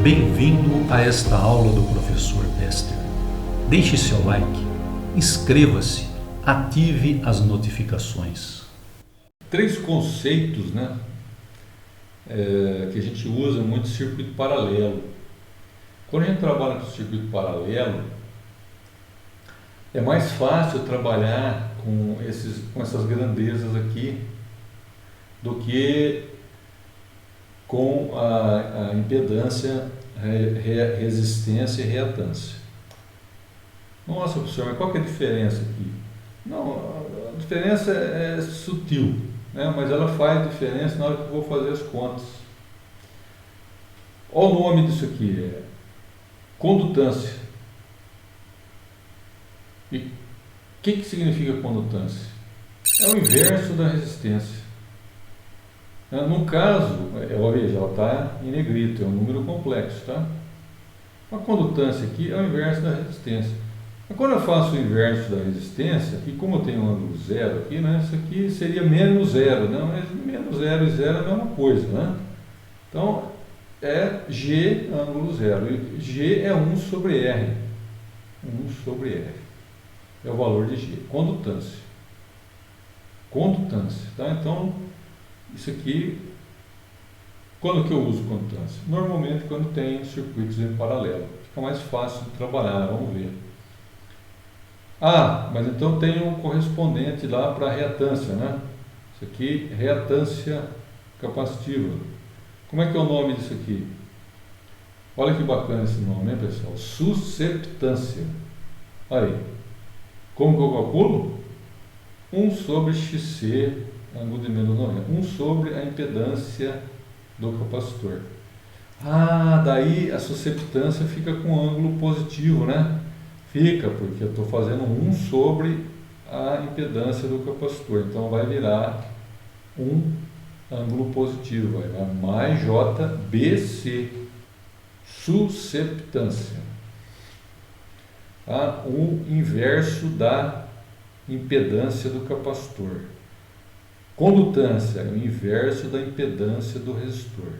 Bem-vindo a esta aula do professor Bester. Deixe seu like, inscreva-se, ative as notificações. Três conceitos, que a gente usa muito no circuito paralelo. Quando a gente trabalha com o circuito paralelo, é mais fácil trabalhar com essas grandezas aqui do que com a impedância, resistência e reatância. Nossa, professor, mas qual que é a diferença aqui? Não, a diferença é sutil, mas ela faz diferença na hora que eu vou fazer as contas. Olha o nome disso aqui, é condutância. E o que significa condutância? É o inverso da resistência. No caso, veja, ela está em negrito, é um número complexo, tá? A condutância aqui é o inverso da resistência. Mas quando eu faço o inverso da resistência, e como eu tenho um ângulo zero aqui, isso aqui seria menos zero, mas menos zero e zero é a mesma coisa, Então, é G ângulo zero, e G é 1 sobre R. 1 sobre R é o valor de G, condutância. Condutância, tá? Então, isso aqui, quando que eu uso condutância? Normalmente quando tem circuitos em paralelo. Fica mais fácil de trabalhar, vamos ver. Mas então tem um correspondente lá para reatância, Isso aqui, reatância capacitiva. Como é que é o nome disso aqui? Olha que bacana esse nome, pessoal? Susceptância. Aí, como que eu calculo? 1 sobre XC, ângulo de menos 90. 1 sobre a impedância do capacitor. Daí a susceptância fica com ângulo positivo, Fica, porque eu estou fazendo 1 sobre a impedância do capacitor. Então vai virar um ângulo positivo, vai virar mais JBC. Susceptância. O inverso da impedância do capacitor. Condutância é o inverso da impedância do resistor.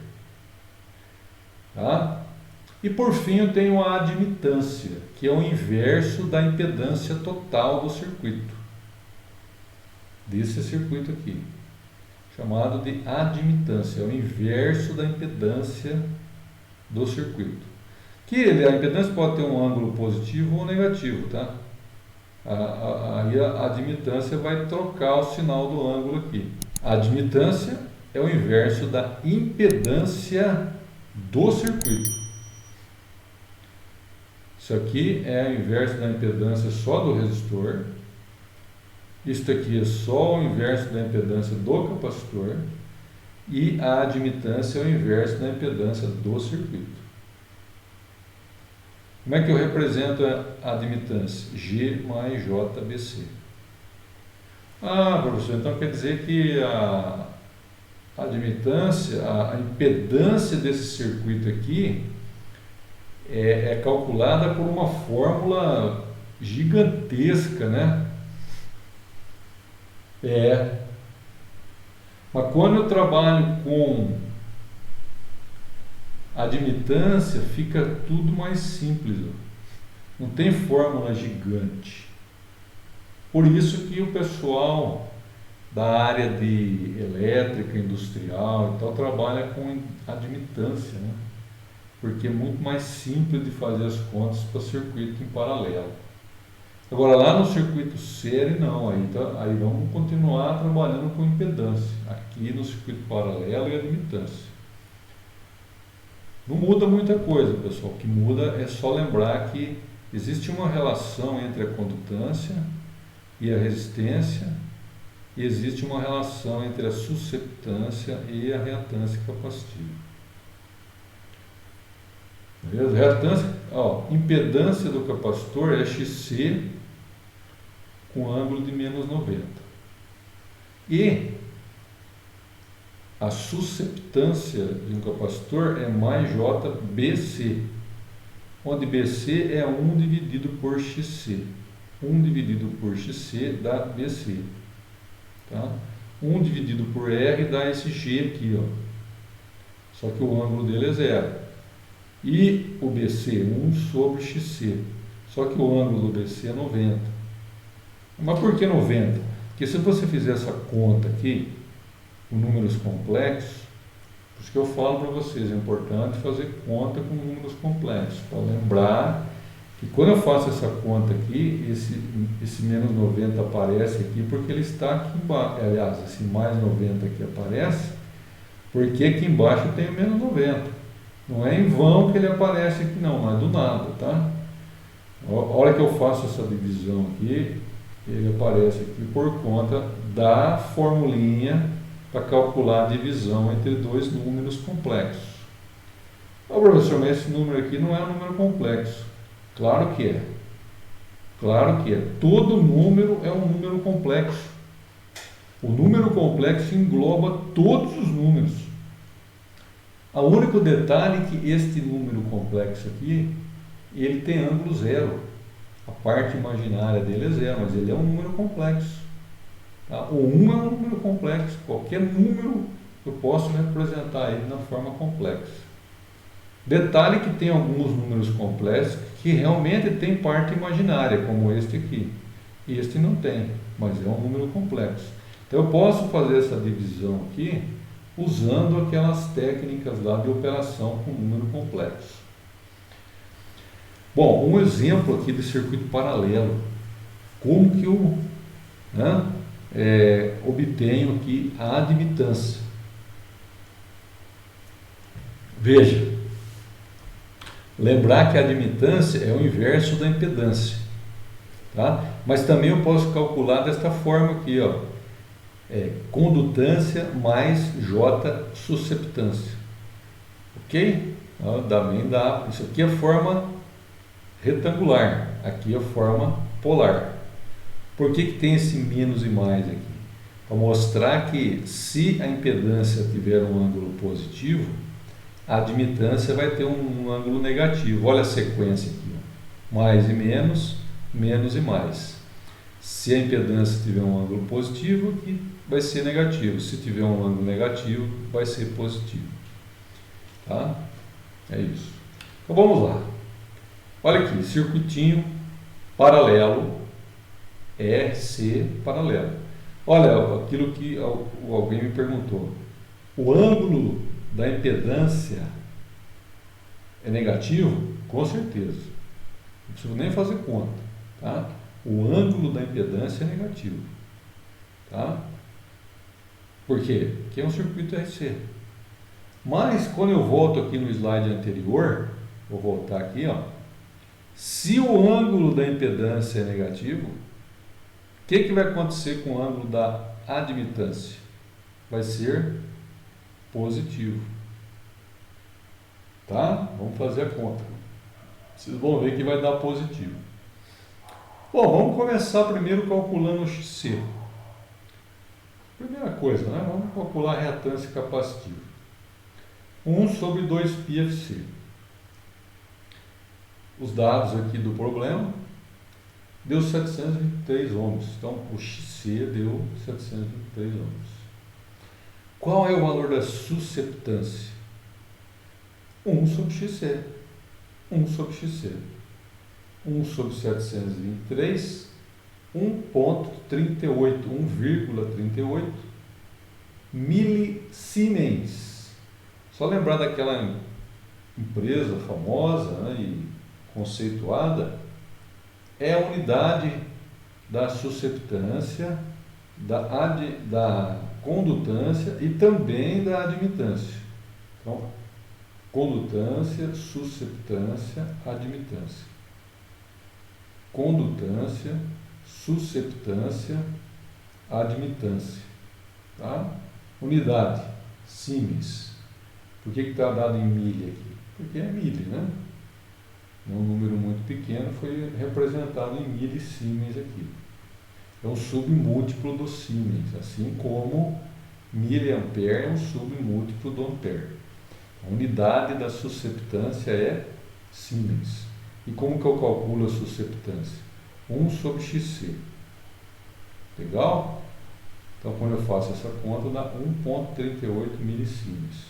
E por fim eu tenho a admitância, que é o inverso da impedância total do circuito. Desse circuito aqui, chamado de admitância, é o inverso da impedância do circuito. A impedância pode ter um ângulo positivo ou negativo, Aí a admitância vai trocar o sinal do ângulo aqui. A admitância é o inverso da impedância do circuito. Isso aqui é o inverso da impedância só do resistor. Isto aqui é só o inverso da impedância do capacitor. E a admitância é o inverso da impedância do circuito. Como é que eu represento a admitância? G mais JBC. Professor, então quer dizer que a admitância, a impedância desse circuito aqui é calculada por uma fórmula gigantesca, Mas quando eu trabalho com admitância, fica tudo mais simples, Não tem fórmula gigante. Por isso que o pessoal da área de elétrica, industrial e tal, trabalha com admitância, Porque é muito mais simples de fazer as contas para circuito em paralelo. Agora lá no circuito série não, aí vamos continuar trabalhando com impedância, aqui no circuito paralelo e admitância. Não muda muita coisa, pessoal. O que muda é só lembrar que existe uma relação entre a condutância e a resistência, e existe uma relação entre a susceptância e a reatância capacitiva. Beleza? Reatância, impedância do capacitor é XC com ângulo de menos 90. E a susceptância de um capacitor é mais JBC, onde BC é 1 dividido por XC. 1 dividido por XC dá BC. 1 dividido por R dá esse G aqui, Só que o ângulo dele é zero. E o BC, 1 sobre XC. Só que o ângulo do BC é 90. Mas por que 90? Porque se você fizer essa conta aqui, com números complexos, por isso que eu falo para vocês, é importante fazer conta com números complexos, para lembrar que quando eu faço essa conta aqui, esse menos 90 aparece aqui porque ele está aqui embaixo. Aliás, esse mais 90 aqui aparece porque aqui embaixo tem o menos 90. Não é em vão que ele aparece aqui não, não é do nada, tá? A hora que eu faço essa divisão aqui, ele aparece aqui por conta da formulinha para calcular a divisão entre dois números complexos. Ó, professor, mas esse número aqui não é um número complexo. Claro que é. Claro que é. Todo número é um número complexo. O número complexo engloba todos os números. O único detalhe é que este número complexo aqui, ele tem ângulo zero. A parte imaginária dele é zero, mas ele é um número complexo. Tá? O 1 é um número complexo. Qualquer número eu posso representar ele na forma complexa. Detalhe que tem alguns números complexos que realmente tem parte imaginária, como este aqui. E este não tem, mas é um número complexo. Então eu posso fazer essa divisão aqui usando aquelas técnicas lá de operação com número complexo. Bom, um exemplo aqui de circuito paralelo. Como que eu obtenho aqui a admitância? Veja, lembrar que a admitância é o inverso da impedância, tá? Mas também eu posso calcular desta forma aqui, ó, condutância mais J susceptância, ok? Também dá. Isso aqui é a forma retangular, aqui é a forma polar. Por que tem esse menos e mais aqui? Para mostrar que se a impedância tiver um ângulo positivo, a admitância vai ter um ângulo negativo. Olha a sequência aqui, ó. Mais e menos, menos e mais. Se a impedância tiver um ângulo positivo, aqui vai ser negativo. Se tiver um ângulo negativo, vai ser positivo. Tá? É isso. Então vamos lá. Olha aqui, circuitinho paralelo, EC paralelo. Olha, aquilo que alguém me perguntou. O ângulo da impedância é negativo? Com certeza. Não preciso nem fazer conta. Tá? O ângulo da impedância é negativo. Tá? Por quê? Porque é um circuito RC. Mas quando eu volto aqui no slide anterior, vou voltar aqui, ó. Se o ângulo da impedância é negativo, o que vai acontecer com o ângulo da admitância? Vai ser positivo. Tá? Vamos fazer a conta. Vocês vão ver que vai dar positivo. Bom, vamos começar primeiro calculando o XC. Primeira coisa, né? Vamos calcular a reatância capacitiva. 1 sobre 2πfc. Os dados aqui do problema deu 723 ohms. Então, o XC deu 723 ohms. Qual é o valor da susceptância? 1 sobre XC. 1 sobre XC. 1 sobre 723, 1,38, 1,38 milisiemens. Só lembrar daquela empresa famosa, né, e conceituada, é a unidade da susceptância, da condutância e também da admitância. Então, condutância, susceptância, admitância. Condutância, susceptância, admitância. Tá? Unidade, siemens. Por que está dado em milha aqui? Porque é milha, né? Um número muito pequeno foi representado em milisiemens aqui. É um submúltiplo do siemens, assim como miliampere é um submúltiplo do ampere. A unidade da susceptância é siemens. E como que eu calculo a susceptância? 1 sobre XC. Legal? Então, quando eu faço essa conta, dá 1,38 milisiemens.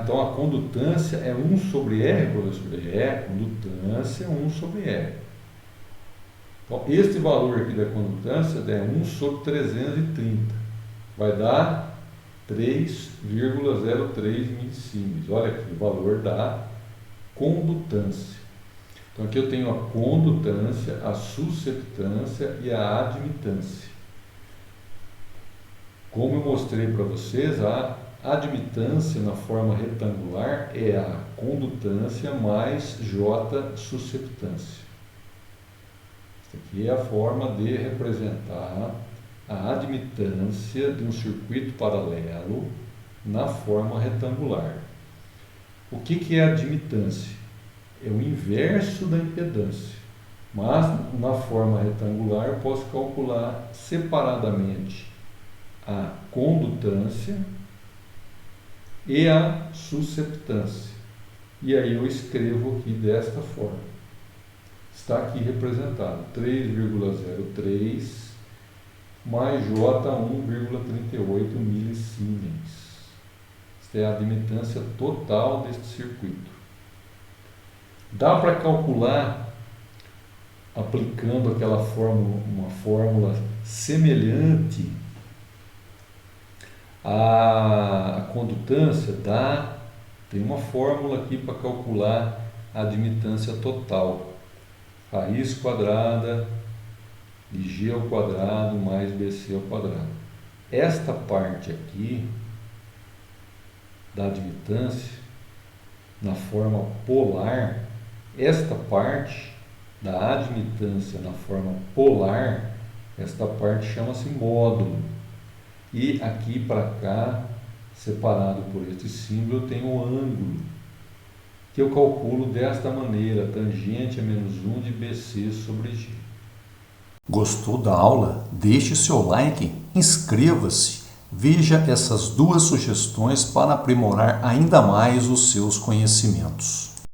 Então a condutância é 1 sobre R, professor? Condutância é 1 sobre R. Então, este valor aqui da condutância é 1 sobre 330. Vai dar 3,03 milisiemens. Olha aqui, o valor da condutância. Então, aqui eu tenho a condutância, a susceptância e a admitância. Como eu mostrei para vocês, a admitância na forma retangular é a condutância mais J susceptância. Essa aqui é a forma de representar a admitância de um circuito paralelo na forma retangular. O que é admitância? É o inverso da impedância. Mas na forma retangular eu posso calcular separadamente a condutância e a susceptância. E aí eu escrevo aqui desta forma. Está aqui representado 3,03 mais J 1,38 milisiemens. Esta é a admitância total deste circuito. Dá para calcular aplicando aquela fórmula, uma fórmula semelhante à condutância? Dá. Tem uma fórmula aqui para calcular a admitância total. Raiz quadrada de G ao quadrado mais BC ao quadrado. Esta parte aqui da admitância, na forma polar, esta parte da admitância na forma polar, esta parte chama-se módulo. E aqui para cá, separado por este símbolo, eu tenho o ângulo, que eu calculo desta maneira: tangente a menos 1 de BC sobre G. Gostou da aula? Deixe seu like, inscreva-se, veja essas duas sugestões para aprimorar ainda mais os seus conhecimentos.